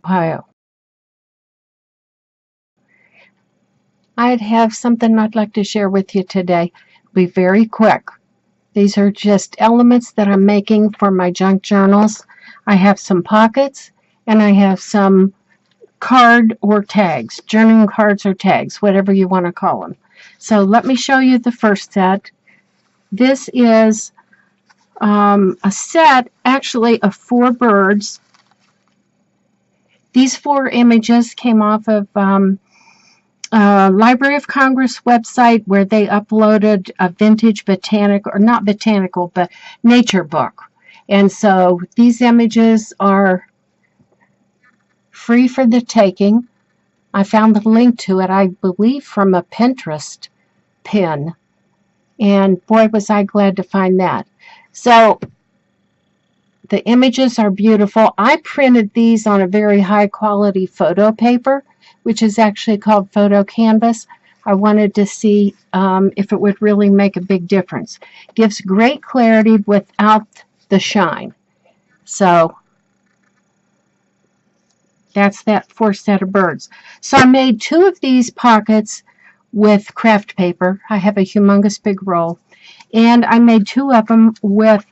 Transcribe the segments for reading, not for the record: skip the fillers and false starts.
Ohio. I'd have something I'd like to share with you today. Be very quick. These are just elements that I'm making for my junk journals. I have some pockets and I have some card or tags, journaling cards or tags, whatever you want to call them. So let me show you the first set. This is a set actually of 4 birds. These 4 images came off of Library of Congress website where they uploaded a vintage botanical, or not botanical, but nature book. And so these images are free for the taking. I found the link to it, I believe, from a Pinterest pin. And boy, was I glad to find that. So the images are beautiful. I printed these on a very high quality photo paper, which is actually called Photo Canvas. I wanted to see if it would really make a big difference. Gives great clarity without the shine. So that's that 4 set of birds. So I made 2 of these pockets with craft paper. I have a humongous big roll. And I made 2 of them with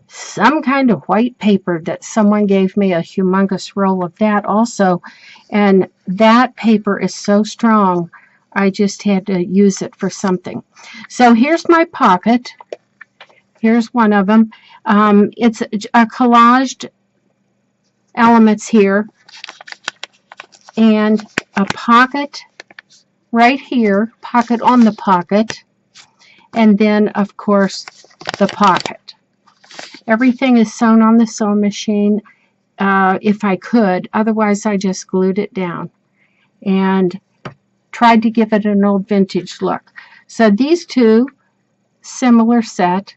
some kind of white paper that someone gave me, a humongous roll of that also. And that paper is so strong, I just had to use it for something. So here's my pocket. Here's one of them. It's a collaged elements here. And a pocket right here, pocket on the pocket. And then, of course, the pocket. Everything is sewn on the sewing machine if I could. Otherwise, I just glued it down and tried to give it an old vintage look. So these 2, similar set.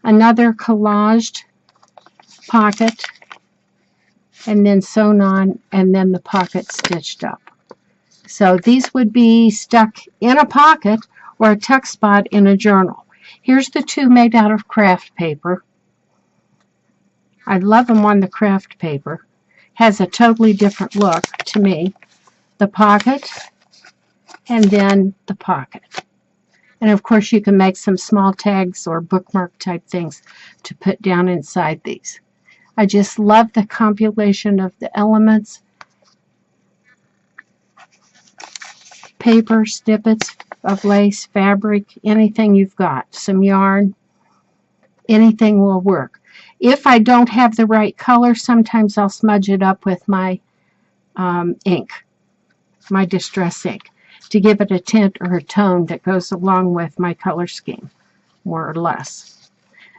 Another collaged pocket, and then sewn on, and then the pocket stitched up. So these would be stuck in a pocket or a tuck spot in a journal. Here's the 2 made out of craft paper. I love them on the craft paper. Has a totally different look to me. The pocket, and then the pocket. And of course you can make some small tags or bookmark type things to put down inside these. I just love the compilation of the elements. Paper, snippets of lace, fabric, anything you've got, some yarn, anything will work. If I don't have the right color, sometimes I'll smudge it up with my ink, my distress ink, to give it a tint or a tone that goes along with my color scheme, more or less.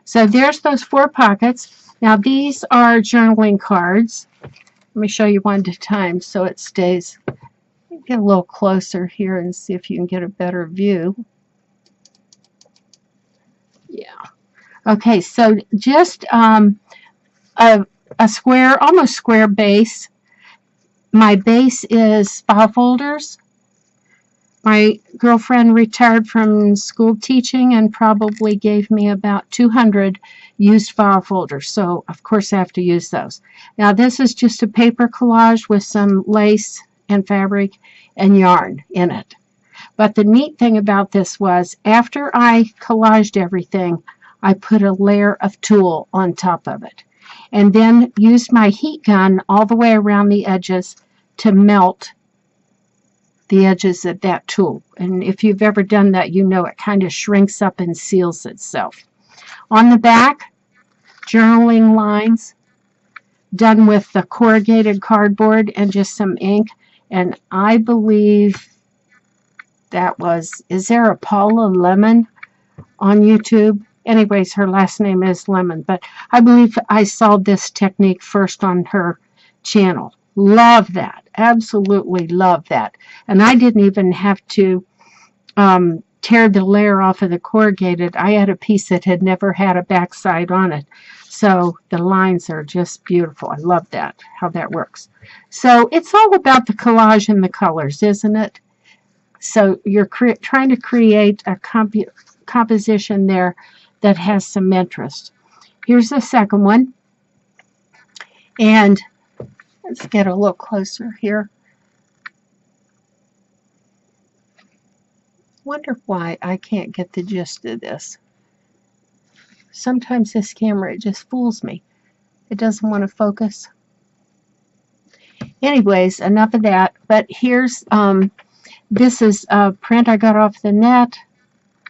So there's those 4 pockets. Now these are journaling cards. Let me show you one at a time so it stays. Get a little closer here and see if you can get a better view. Yeah. Okay, so just a square, almost square base. My base is file folders. My girlfriend retired from school teaching and probably gave me about 200 used file folders. So, of course, I have to use those. Now, this is just a paper collage with some lace and fabric and yarn in it. But the neat thing about this was after I collaged everything, I put a layer of tulle on top of it and then used my heat gun all the way around the edges to melt the edges of that tulle. And if you've ever done that, you know it kind of shrinks up and seals itself. On the back, journaling lines done with the corrugated cardboard and just some ink. And I believe that was, is there a Paula Lemon on YouTube? Anyways, her last name is Lemon, but I believe I saw this technique first on her channel. Love that. Absolutely love that. And I didn't even have to tear the layer off of the corrugated. I had a piece that had never had a backside on it. So the lines are just beautiful. I love that, how that works. So it's all about the collage and the colors, isn't it? So you're trying to create a composition there that has some interest. Here's the second one. And Let's get a little closer here. Wonder why I can't get the gist of this. Sometimes this camera, it just fools me. It doesn't want to focus. Anyways, enough of that. But here's, this is a print I got off the net.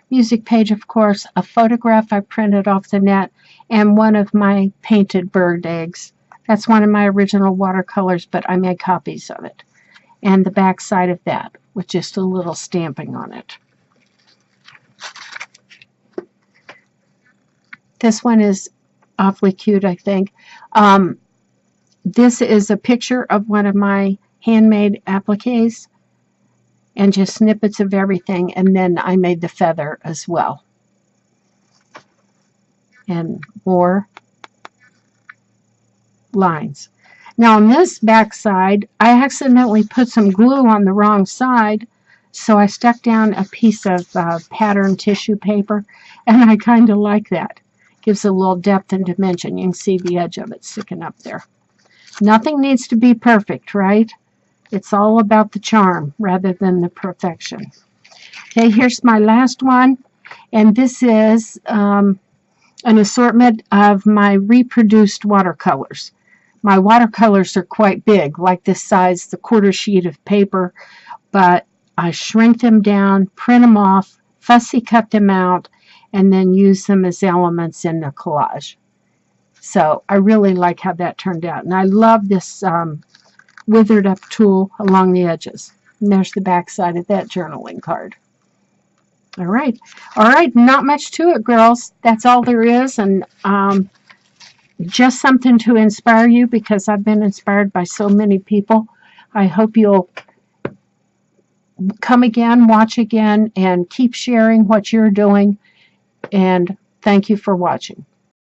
Music page, of course. A photograph I printed off the net. And one of my painted bird eggs. That's one of my original watercolors, but I made copies of it. And the back side of that, with just a little stamping on it. This one is awfully cute, I think. This is a picture of one of my handmade appliques, and just snippets of everything, and then I made the feather as well. And more lines. Now on this back side, I accidentally put some glue on the wrong side, so I stuck down a piece of pattern tissue paper, and I kind of like that. Gives a little depth and dimension. You can see the edge of it sticking up there. Nothing needs to be perfect, right? It's all about the charm rather than the perfection. Okay, here's my last one, and this is an assortment of my reproduced watercolors. My watercolors are quite big, like this size, the quarter sheet of paper, but I shrink them down, print them off, fussy cut them out, and then use them as elements in the collage. So I really like how that turned out. And I love this withered up tool along the edges. And there's the back side of that journaling card. All right. All right, not much to it, girls. That's all there is. And just something to inspire you, because I've been inspired by so many people. I hope you'll come again, watch again, and keep sharing what you're doing. And thank you for watching.